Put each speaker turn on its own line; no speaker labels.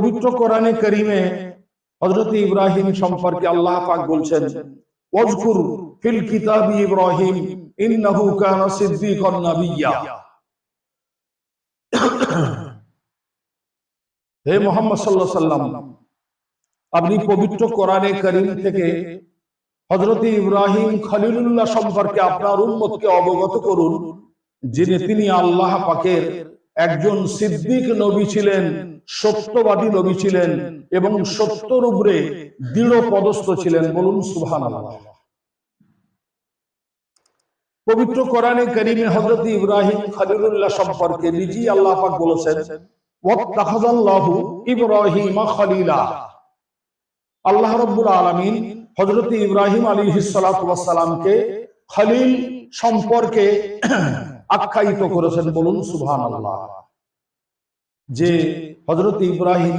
পবিত্র কোরআনে কারীমে হযরত ইব্রাহিম সম্পর্কে আল্লাহ পাক বলছেন, ওয়াজকুর ফিল কিতাবি ইব্রাহিম ইন্নাহু কানা সিদ্দীকান নাবিয়্যা। হে মুহাম্মদ সাল্লাল্লাহু আলাইহি সাল্লাম, আপনি পবিত্র কোরআনে কারীম থেকে হযরত ইব্রাহিম খলিলুল্লাহ সম্পর্কে আপনার উম্মতকে অবগত করুন, তিনি আল্লাহ পাকের একজন সিদ্দিক নবী ছিলেন, সত্যবাদী নবী ছিলেন এবং সত্যর উপরে দৃঢ় পদস্থ ছিলেন। বলুন সুবহানাল্লাহ। পবিত্র কোরআনে কারীমে হযরত ইব্রাহিম খলিলুল্লাহ সম্পর্কে নিজেই আল্লাহ পাক বলেছেন, ওয়াত্তাখাযাল্লাহু ইব্রাহিমা খলিলা। আল্লাহ রাব্বুল আলামিন হযরত ইব্রাহিম আলাইহিস সালাতু ওয়াস সালামকে খলিল সম্পর্কে আখ্যায়িত করেছেন। বলুন সুবহানাল্লাহ। যে হযরত ইব্রাহিম